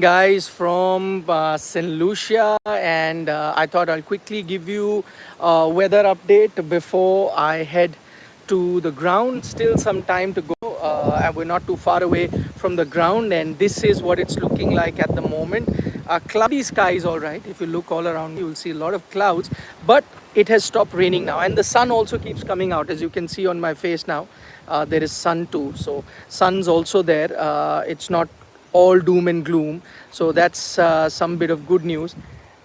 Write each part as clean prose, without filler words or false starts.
guys from St Lucia, and I thought I'll quickly give you a weather update before I head to the ground. Still some time to go, and we're not too far away from the ground, and this is what it's looking like at the moment. Cloudy skies, all right. If you look all around, you will see a lot of clouds, but it has stopped raining now, and the sun also keeps coming out, as you can see on my face now. There is sun too, so sun's also there. It's not all doom and gloom. So that's some bit of good news.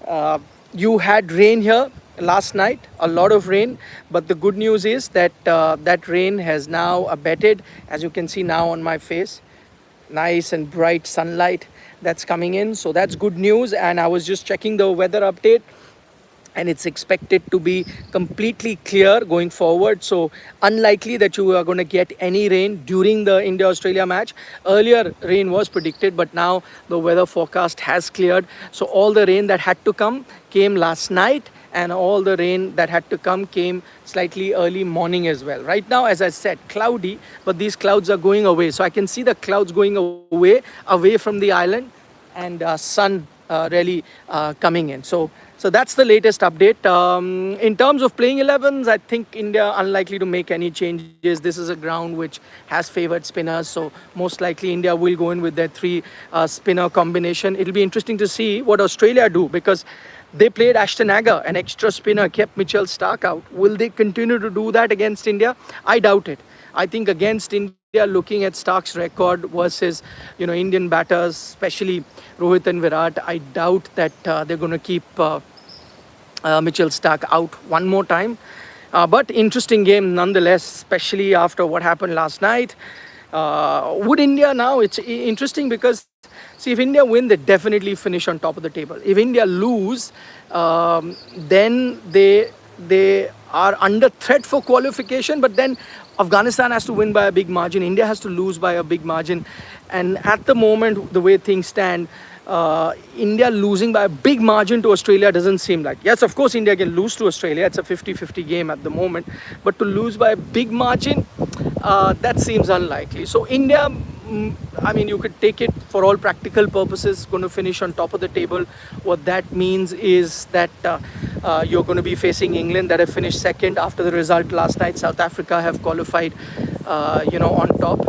Uh, you had rain here last night, a lot of rain, but the good news is that that rain has now abated, as you can see now on my face. Nice and bright sunlight that's coming in, so that's good news. And I was just checking the weather update, and it's expected to be completely clear going forward. So unlikely that you are going to get any rain during the India Australia match. Earlier rain was predicted, but now the weather forecast has cleared. So all the rain that had to come came last night, and all the rain that had to come came slightly early morning as well. Right now, as I said, cloudy, but these clouds are going away. So I can see the clouds going away from the island, and sun really coming in. So that's the latest update. In terms of playing 11s, I think India unlikely to make any changes. This is a ground which has favoured spinners, so most likely India will go in with their three spinner combination. It'll be interesting to see what Australia do, because they played Ashton Agar, an extra spinner, kept Mitchell Starc out. Will they continue to do that against India? I doubt it. I think against India, looking at Stark's record versus Indian batters, especially Rohit and Virat, I doubt that they're going to keep Mitchell Starc out one more time. But interesting game nonetheless, especially after what happened last night. Would India now? It's interesting because, see, if India win, they definitely finish on top of the table. If India lose, then they are under threat for qualification. But then Afghanistan has to win by a big margin. India has to lose by a big margin. And at the moment, the way things stand, India losing by a big margin to Australia doesn't seem like. Yes, of course, India can lose to Australia. It's a 50-50 game at the moment. But to lose by a big margin, that seems unlikely. So India, I mean, you could take it for all practical purposes, going to finish on top of the table. What that means is that you're going to be facing England, that have finished second after the result last night. South Africa have qualified, on top.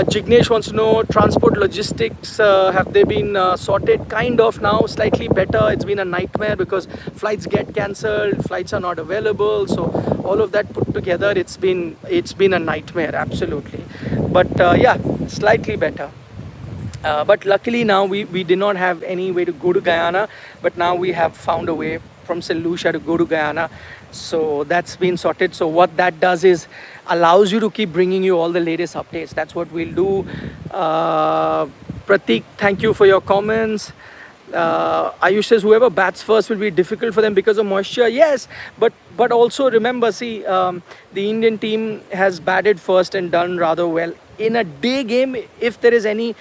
Jignesh wants to know, transport logistics, have they been sorted? Kind of now, slightly better. It's been a nightmare because flights get cancelled, flights are not available. So all of that put together, it's been a nightmare, absolutely. But yeah, slightly better. But luckily now we did not have any way to go to Guyana, but now we have found a way from St Lucia to go to Guyana. So that's been sorted. So what that does is allows you to keep bringing you all the latest updates. That's what we'll do. Pratik, thank you for your comments. Ayush says whoever bats first will be difficult for them because of moisture. Yes, but also remember, see, the Indian team has batted first and done rather well. In a day game, if there is any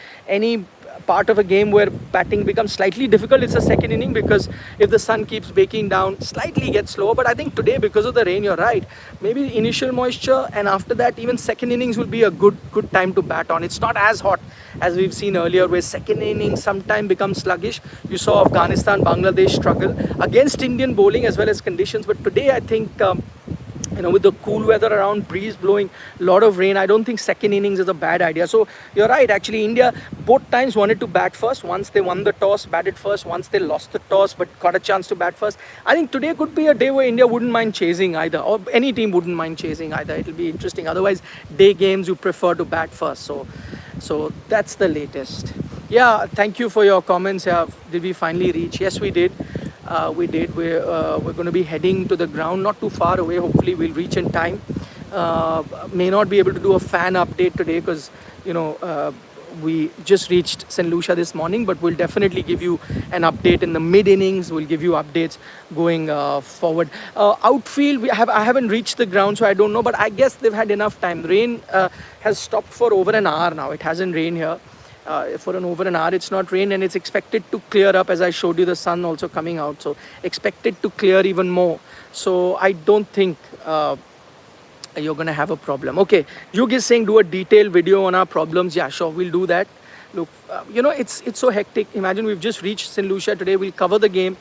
part of a game where batting becomes slightly difficult, it's the second inning, because if the sun keeps baking down, slightly gets slower. But I think today, because of the rain, you're right, maybe initial moisture, and after that even second innings will be a good time to bat on. It's not as hot as we've seen earlier, where second innings sometimes becomes sluggish. You saw Afghanistan, Bangladesh struggle against Indian bowling as well as conditions. But today I think with the cool weather around, breeze blowing, a lot of rain, I don't think second innings is a bad idea. So you're right, actually India both times wanted to bat first. Once they won the toss, batted first. Once they lost the toss but got a chance to bat first. I think today could be a day where India wouldn't mind chasing either, or any team wouldn't mind chasing either. It'll be interesting. Otherwise, day games you prefer to bat first. So that's the latest. Yeah, thank you for your comments. Yeah, did we finally reach? Yes, we did. We did. We're going to be heading to the ground, not too far away. Hopefully we'll reach in time. May not be able to do a fan update today because we just reached St Lucia this morning, but we'll definitely give you an update in the mid innings. We'll give you updates going forward. Outfield, I haven't reached the ground, so I don't know, but I guess they've had enough time. Rain has stopped for over an hour now. It hasn't rained here. For over an hour it's not rained, and it's expected to clear up. As I showed you, the sun also coming out, so expected to clear even more. So I don't think you're gonna have a problem. Okay, Yug is saying do a detailed video on our problems. Yeah, sure, we'll do that. Look, it's so hectic. Imagine we've just reached St Lucia today. We'll cover the game,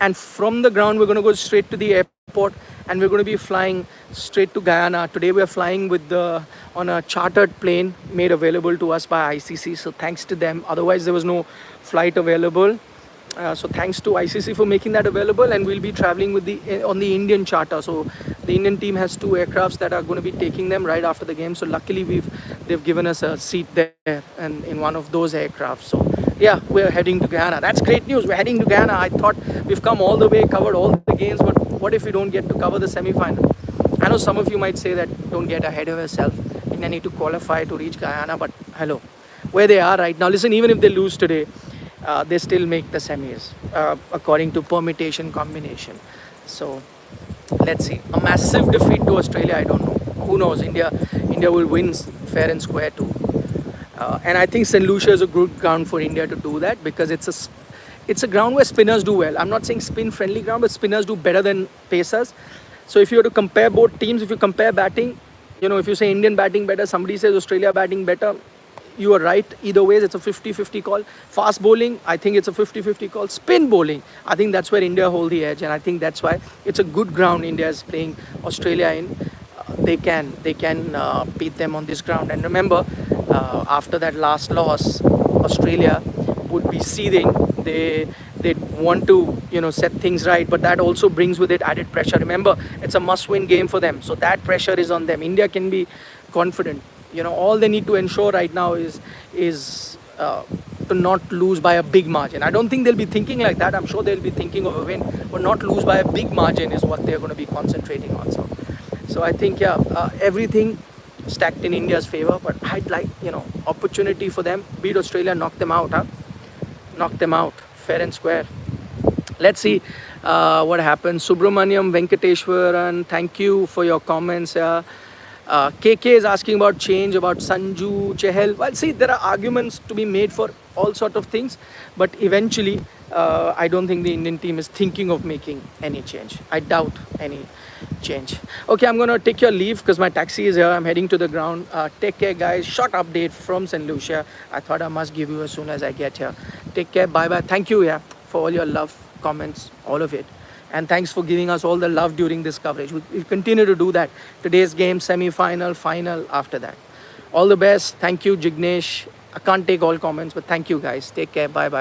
and from the ground we're going to go straight to the airport, and we're going to be flying straight to Guyana. Today we are flying with the on a chartered plane made available to us by ICC. So thanks to them. Otherwise there was no flight available. So thanks to ICC for making that available, and we'll be traveling with the on the Indian charter. So the Indian team has two aircrafts that are going to be taking them right after the game. So luckily they've given us a seat there and in one of those aircrafts. So yeah, we're heading to Guyana. That's great news. We're heading to Guyana. I thought we've come all the way, covered all the games, but what if we don't get to cover the semi-final? I know some of you might say that don't get ahead of yourself. You need to qualify to reach Guyana, but hello, where they are right now. Listen, even if they lose today, they still make the semis according to permutation combination. So let's see. A massive defeat to Australia, I don't know. Who knows? India will win fair and square too. And I think St Lucia is a good ground for India to do that, because it's a ground where spinners do well. I'm not saying spin friendly ground, but spinners do better than pacers. So if you were to compare both teams, if you compare batting, if you say Indian batting better, somebody says Australia batting better, you are right. Either ways, it's a 50-50 call. Fast bowling, I think it's a 50-50 call. Spin bowling, I think that's where India hold the edge, and I think that's why it's a good ground India is playing Australia in. They can beat them on this ground. And remember, after that last loss, Australia would be seething. They want to set things right, but that also brings with it added pressure. Remember, it's a must-win game for them, so that pressure is on them. India can be confident. All they need to ensure right now is to not lose by a big margin. I don't think they'll be thinking like that. I'm sure they'll be thinking of a win, but not lose by a big margin is what they're going to be concentrating on. So I think everything stacked in India's favor, but I'd like opportunity for them. Beat Australia, knock them out, knock them out fair and square. Let's see what happens. Subramaniam Venkateshwaran, thank you for your comments. KK is asking about change, about Sanju, Chehel. Well, see, there are arguments to be made for all sort of things, but eventually, I don't think the Indian team is thinking of making any change. I doubt any change. Okay, I'm going to take your leave because my taxi is here. I'm heading to the ground. Take care, guys. Short update from St. Lucia. I thought I must give you as soon as I get here. Take care. Bye-bye. Thank you, for all your love, comments, all of it. And thanks for giving us all the love during this coverage. We'll continue to do that. Today's game, semi-final, final after that. All the best. Thank you, Jignesh. I can't take all comments, but thank you, guys. Take care. Bye-bye.